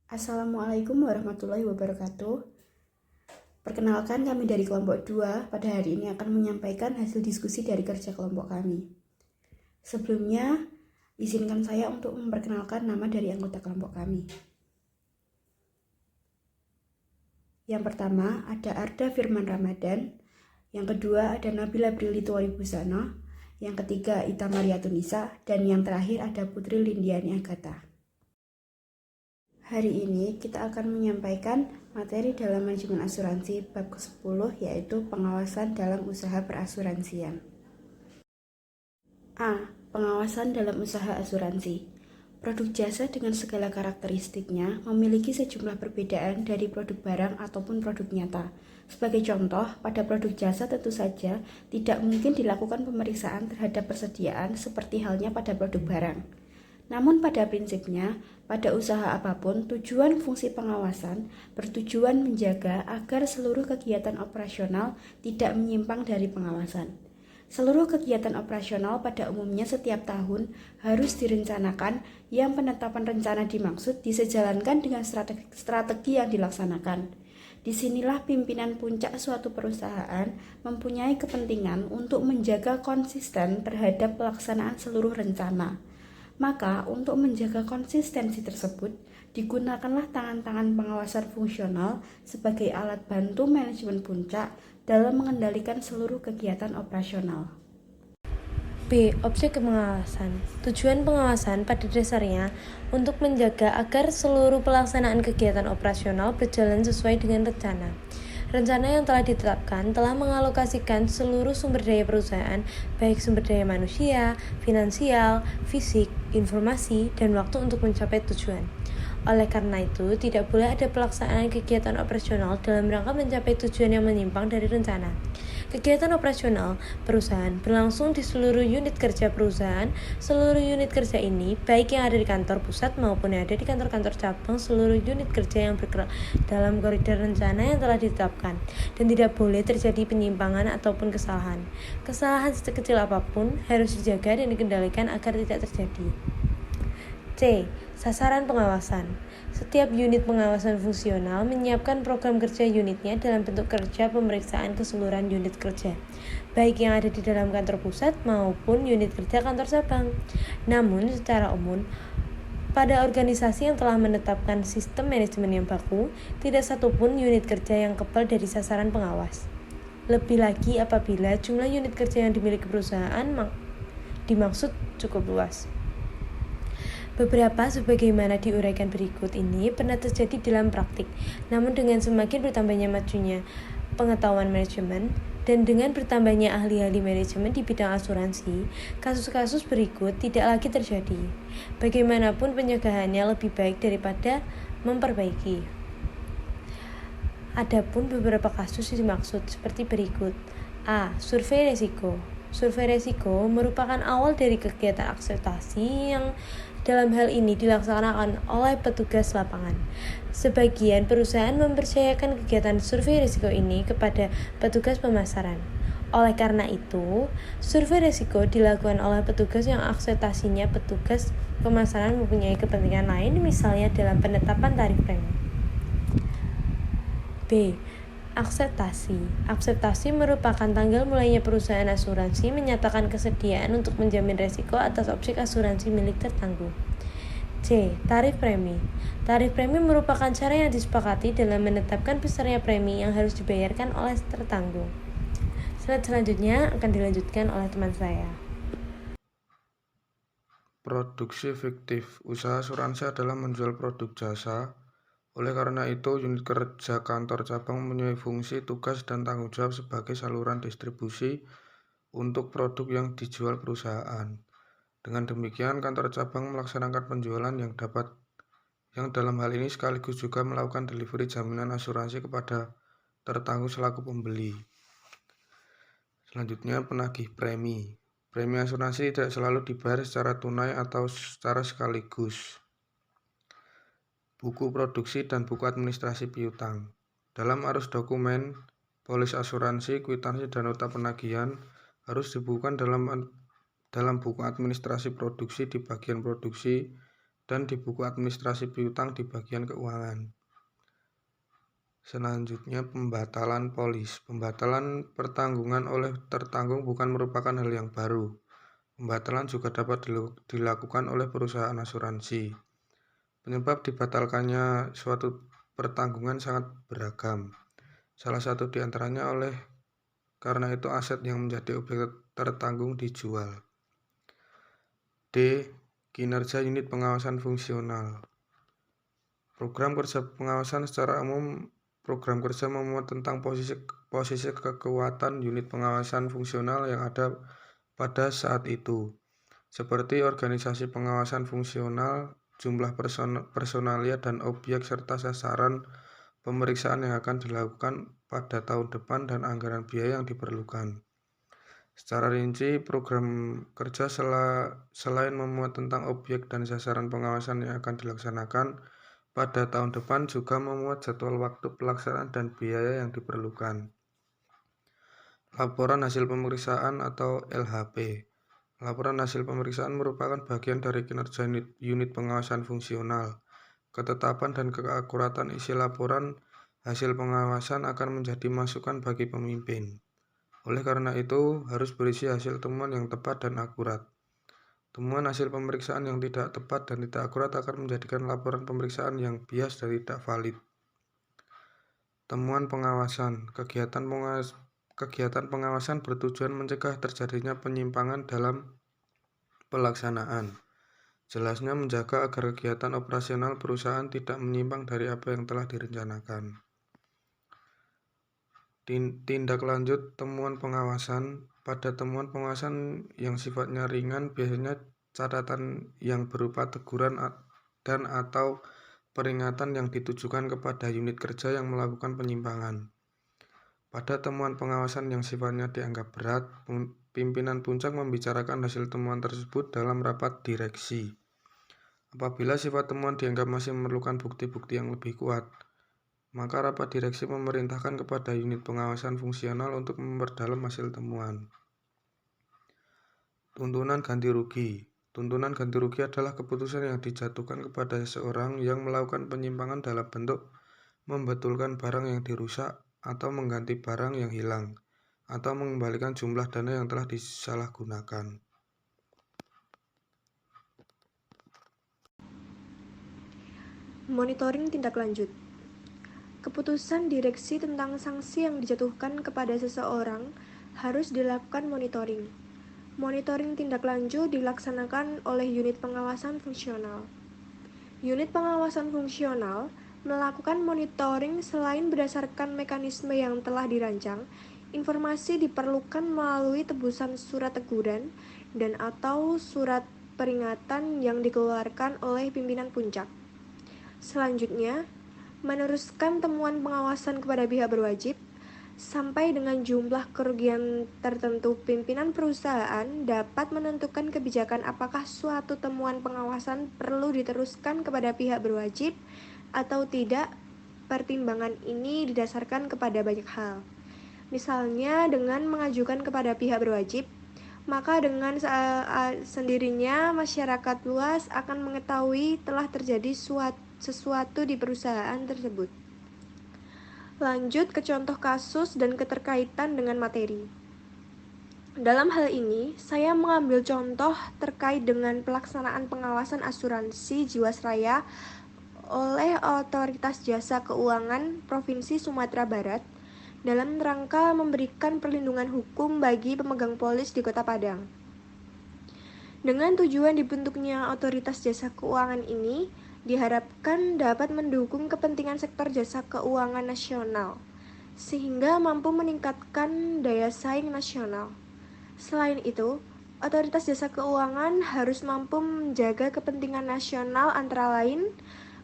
Assalamualaikum warahmatullahi wabarakatuh. Perkenalkan, kami dari kelompok 2 pada hari ini akan menyampaikan hasil diskusi dari kerja kelompok kami. Sebelumnya, izinkan saya untuk memperkenalkan nama dari anggota kelompok kami. Yang pertama ada Arda Firman Ramadan, yang kedua ada Nabila Brili Tuaribusana, yang ketiga Ita Maria Tunisa, dan yang terakhir ada Putri Lindiani Agatha. Hari ini kita akan menyampaikan materi dalam manajemen asuransi bab ke-10, yaitu pengawasan dalam usaha perasuransian. A. Pengawasan dalam usaha asuransi. Produk jasa dengan segala karakteristiknya memiliki sejumlah perbedaan dari produk barang ataupun produk nyata. Sebagai contoh, pada produk jasa tentu saja tidak mungkin dilakukan pemeriksaan terhadap persediaan seperti halnya pada produk barang. Namun pada prinsipnya, pada usaha apapun, tujuan fungsi pengawasan bertujuan menjaga agar seluruh kegiatan operasional tidak menyimpang dari pengawasan. Seluruh kegiatan operasional pada umumnya setiap tahun harus direncanakan, yang penetapan rencana dimaksud disejalankan dengan strategi yang dilaksanakan. Disinilah pimpinan puncak suatu perusahaan mempunyai kepentingan untuk menjaga konsisten terhadap pelaksanaan seluruh rencana. Maka, untuk menjaga konsistensi tersebut, digunakanlah tangan-tangan pengawasan fungsional sebagai alat bantu manajemen puncak dalam mengendalikan seluruh kegiatan operasional. B. Objek pengawasan. Tujuan pengawasan pada dasarnya untuk menjaga agar seluruh pelaksanaan kegiatan operasional berjalan sesuai dengan rencana. Rencana yang telah ditetapkan telah mengalokasikan seluruh sumber daya perusahaan, baik sumber daya manusia, finansial, fisik, informasi, dan waktu untuk mencapai tujuan. Oleh karena itu, tidak boleh ada pelaksanaan kegiatan operasional dalam rangka mencapai tujuan yang menyimpang dari rencana. Kegiatan operasional perusahaan berlangsung di seluruh unit kerja perusahaan. Seluruh unit kerja ini, baik yang ada di kantor pusat maupun yang ada di kantor-kantor cabang, seluruh unit kerja yang bergerak dalam koridor rencana yang telah ditetapkan, dan tidak boleh terjadi penyimpangan ataupun kesalahan. Kesalahan sekecil apapun harus dijaga dan dikendalikan agar tidak terjadi. C. Sasaran pengawasan. Setiap unit pengawasan fungsional menyiapkan program kerja unitnya dalam bentuk kerja pemeriksaan keseluruhan unit kerja, baik yang ada di dalam kantor pusat maupun unit kerja kantor cabang. Namun, secara umum, pada organisasi yang telah menetapkan sistem manajemen yang baku, tidak satupun unit kerja yang kebal dari sasaran pengawas. Lebih lagi apabila jumlah unit kerja yang dimiliki perusahaan dimaksud cukup luas. Beberapa sebagaimana diuraikan berikut ini pernah terjadi dalam praktik, namun dengan semakin bertambahnya majunya pengetahuan manajemen dan dengan bertambahnya ahli-ahli manajemen di bidang asuransi, kasus-kasus berikut tidak lagi terjadi. Bagaimanapun pencegahannya lebih baik daripada memperbaiki. Adapun beberapa kasus dimaksud seperti berikut. A. Survei risiko. Survei risiko merupakan awal dari kegiatan akselerasi yang dalam hal ini dilaksanakan oleh petugas lapangan. Sebagian perusahaan mempercayakan kegiatan survei risiko ini kepada petugas pemasaran. Oleh karena itu, survei risiko dilakukan oleh petugas yang akselerasinya petugas pemasaran mempunyai kepentingan lain, misalnya dalam penetapan tarif premi. B. Akseptasi merupakan tanggal mulainya perusahaan asuransi menyatakan kesediaan untuk menjamin resiko atas objek asuransi milik tertanggung. C. Tarif premi. Tarif premi merupakan cara yang disepakati dalam menetapkan besarnya premi yang harus dibayarkan oleh tertanggung. Slide selanjutnya akan dilanjutkan oleh teman saya. Produksi fiktif. Usaha asuransi adalah menjual produk jasa. Oleh karena itu, unit kerja kantor cabang mempunyai fungsi, tugas, dan tanggung jawab sebagai saluran distribusi untuk produk yang dijual perusahaan. Dengan demikian, kantor cabang melaksanakan penjualan yang dalam hal ini sekaligus juga melakukan delivery jaminan asuransi kepada tertanggung selaku pembeli. Selanjutnya, penagih premi. Premi asuransi tidak selalu dibayar secara tunai atau secara sekaligus. Buku produksi dan buku administrasi piutang. Dalam arus dokumen, polis asuransi, kwitansi, dan nota penagihan harus dibukukan dalam buku administrasi produksi di bagian produksi dan di buku administrasi piutang di bagian keuangan. Selanjutnya, pembatalan polis. Pembatalan pertanggungan oleh tertanggung bukan merupakan hal yang baru. Pembatalan juga dapat dilakukan oleh perusahaan asuransi. Penyebab dibatalkannya suatu pertanggungan sangat beragam. Salah satu di antaranya karena itu aset yang menjadi objek tertanggung dijual. D. Kinerja unit pengawasan fungsional. Program kerja pengawasan secara umum, program kerja memuat tentang posisi kekuatan unit pengawasan fungsional yang ada pada saat itu, seperti organisasi pengawasan fungsional, jumlah personalia dan objek serta sasaran pemeriksaan yang akan dilakukan pada tahun depan dan anggaran biaya yang diperlukan. Secara rinci, program kerja selain memuat tentang objek dan sasaran pengawasan yang akan dilaksanakan pada tahun depan juga memuat jadwal waktu pelaksanaan dan biaya yang diperlukan. Laporan hasil pemeriksaan atau LHP. Laporan hasil pemeriksaan merupakan bagian dari kinerja unit pengawasan fungsional. Ketetapan dan keakuratan isi laporan hasil pengawasan akan menjadi masukan bagi pemimpin. Oleh karena itu, harus berisi hasil temuan yang tepat dan akurat. Temuan hasil pemeriksaan yang tidak tepat dan tidak akurat akan menjadikan laporan pemeriksaan yang bias dan tidak valid. Temuan pengawasan. Kegiatan pengawasan bertujuan mencegah terjadinya penyimpangan dalam pelaksanaan. Jelasnya menjaga agar kegiatan operasional perusahaan tidak menyimpang dari apa yang telah direncanakan. Tindak lanjut temuan pengawasan. Pada temuan pengawasan yang sifatnya ringan, biasanya catatan yang berupa teguran dan atau peringatan yang ditujukan kepada unit kerja yang melakukan penyimpangan. Pada temuan pengawasan yang sifatnya dianggap berat, pimpinan puncak membicarakan hasil temuan tersebut dalam rapat direksi. Apabila sifat temuan dianggap masih memerlukan bukti-bukti yang lebih kuat, maka rapat direksi memerintahkan kepada unit pengawasan fungsional untuk memperdalam hasil temuan. Tuntunan ganti rugi. Tuntunan ganti rugi adalah keputusan yang dijatuhkan kepada seseorang yang melakukan penyimpangan dalam bentuk membetulkan barang yang dirusak atau mengganti barang yang hilang atau mengembalikan jumlah dana yang telah disalahgunakan. Monitoring tindak lanjut. Keputusan direksi tentang sanksi yang dijatuhkan kepada seseorang harus dilakukan monitoring. Monitoring tindak lanjut dilaksanakan oleh unit pengawasan fungsional. Unit pengawasan fungsional melakukan monitoring selain berdasarkan mekanisme yang telah dirancang, informasi diperlukan melalui tebusan surat teguran dan atau surat peringatan yang dikeluarkan oleh pimpinan puncak. Selanjutnya, meneruskan temuan pengawasan kepada pihak berwajib, sampai dengan jumlah kerugian tertentu pimpinan perusahaan dapat menentukan kebijakan apakah suatu temuan pengawasan perlu diteruskan kepada pihak berwajib atau tidak. Pertimbangan ini didasarkan kepada banyak hal. Misalnya dengan mengajukan kepada pihak berwajib, maka dengan sendirinya masyarakat luas akan mengetahui telah terjadi sesuatu di perusahaan tersebut. Lanjut ke contoh kasus dan keterkaitan dengan materi. Dalam hal ini, saya mengambil contoh terkait dengan pelaksanaan pengawasan asuransi Jiwasraya oleh Otoritas Jasa Keuangan Provinsi Sumatera Barat dalam rangka memberikan perlindungan hukum bagi pemegang polis di Kota Padang. Dengan tujuan dibentuknya Otoritas Jasa Keuangan ini, diharapkan dapat mendukung kepentingan sektor jasa keuangan nasional, sehingga mampu meningkatkan daya saing nasional. Selain itu, Otoritas Jasa Keuangan harus mampu menjaga kepentingan nasional antara lain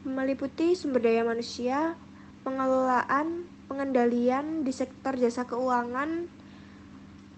meliputi sumber daya manusia, pengelolaan, pengendalian di sektor jasa keuangan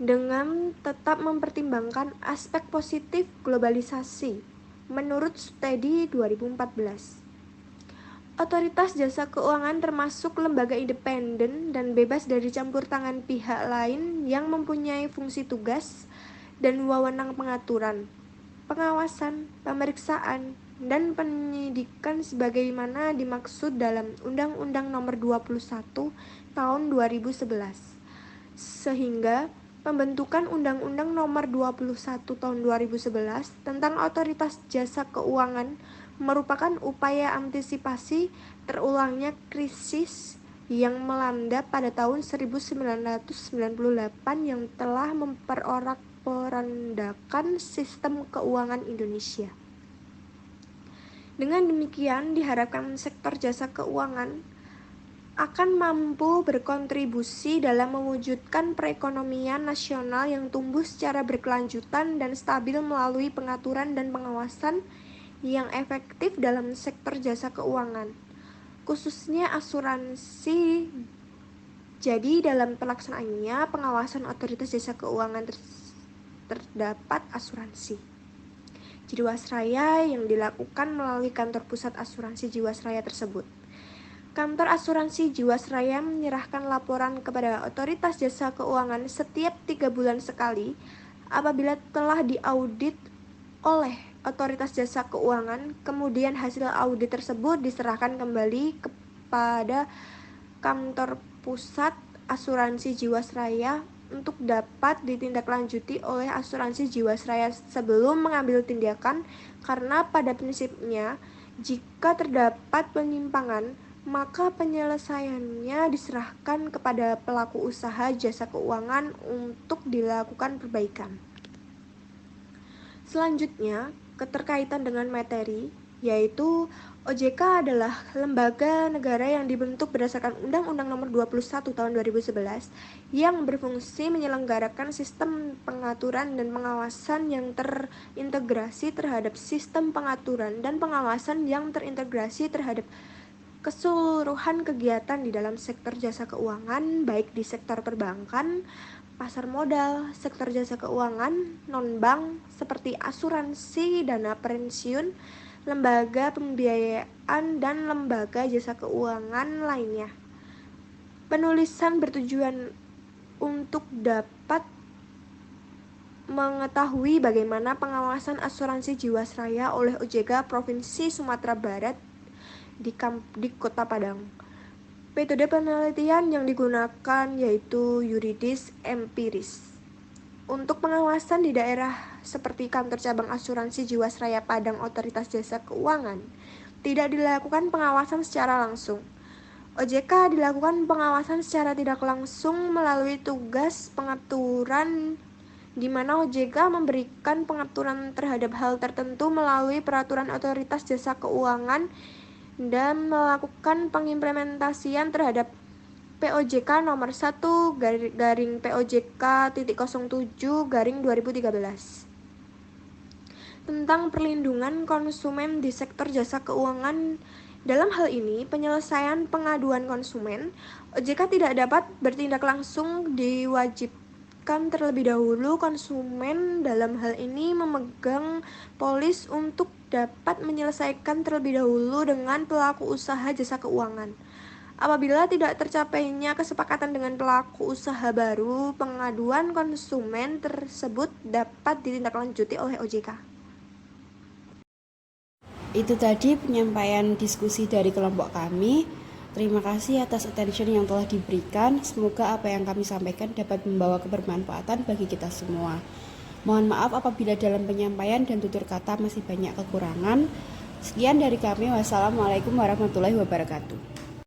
dengan tetap mempertimbangkan aspek positif globalisasi. Menurut studi 2014, Otoritas Jasa Keuangan termasuk lembaga independen dan bebas dari campur tangan pihak lain yang mempunyai fungsi tugas dan wewenang pengaturan, pengawasan, pemeriksaan, dan penyidikan sebagaimana dimaksud dalam Undang-Undang Nomor 21 Tahun 2011. Sehingga pembentukan Undang-Undang Nomor 21 Tahun 2011 tentang Otoritas Jasa Keuangan merupakan upaya antisipasi terulangnya krisis yang melanda pada tahun 1998 yang telah memperorak-porandakan sistem keuangan Indonesia. Dengan demikian, diharapkan sektor jasa keuangan akan mampu berkontribusi dalam mewujudkan perekonomian nasional yang tumbuh secara berkelanjutan dan stabil melalui pengaturan dan pengawasan yang efektif dalam sektor jasa keuangan, khususnya asuransi. Jadi dalam pelaksanaannya, pengawasan otoritas jasa keuangan terdapat asuransi Jiwasraya yang dilakukan melalui kantor pusat asuransi Jiwasraya tersebut. Kantor asuransi Jiwasraya menyerahkan laporan kepada otoritas jasa keuangan setiap 3 bulan sekali apabila telah diaudit oleh otoritas jasa keuangan. Kemudian hasil audit tersebut diserahkan kembali kepada kantor pusat asuransi Jiwasraya untuk dapat ditindaklanjuti oleh asuransi Jiwasraya sebelum mengambil tindakan, karena pada prinsipnya jika terdapat penyimpangan maka penyelesaiannya diserahkan kepada pelaku usaha jasa keuangan untuk dilakukan perbaikan. Selanjutnya, keterkaitan dengan materi, yaitu OJK adalah lembaga negara yang dibentuk berdasarkan Undang-Undang Nomor 21 Tahun 2011 yang berfungsi menyelenggarakan sistem pengaturan dan pengawasan yang terintegrasi terhadap sistem pengaturan dan pengawasan yang terintegrasi terhadap keseluruhan kegiatan di dalam sektor jasa keuangan, baik di sektor perbankan, pasar modal, sektor jasa keuangan, non-bank seperti asuransi, dana pensiun, lembaga pembiayaan, dan lembaga jasa keuangan lainnya. Penulisan bertujuan untuk dapat mengetahui bagaimana pengawasan asuransi Jiwasraya oleh OJK Provinsi Sumatera Barat di Kota Padang. Metode penelitian yang digunakan yaitu yuridis empiris. Untuk pengawasan di daerah seperti kantor cabang asuransi Jiwasraya Padang Otoritas Jasa Keuangan, tidak dilakukan pengawasan secara langsung. OJK dilakukan pengawasan secara tidak langsung melalui tugas pengaturan, di mana OJK memberikan pengaturan terhadap hal tertentu melalui peraturan Otoritas Jasa Keuangan dan melakukan pengimplementasian terhadap POJK nomor 1/POJK.07/2013 tentang perlindungan konsumen di sektor jasa keuangan. Dalam hal ini, penyelesaian pengaduan konsumen, OJK tidak dapat bertindak langsung. Diwajibkan terlebih dahulu konsumen dalam hal ini memegang polis untuk dapat menyelesaikan terlebih dahulu dengan pelaku usaha jasa keuangan. Apabila tidak tercapainya kesepakatan dengan pelaku usaha baru, pengaduan konsumen tersebut dapat ditindaklanjuti oleh OJK. Itu tadi penyampaian diskusi dari kelompok kami. Terima kasih atas attention yang telah diberikan. Semoga apa yang kami sampaikan dapat membawa kebermanfaatan bagi kita semua. Mohon maaf apabila dalam penyampaian dan tutur kata masih banyak kekurangan. Sekian dari kami. Wassalamualaikum warahmatullahi wabarakatuh.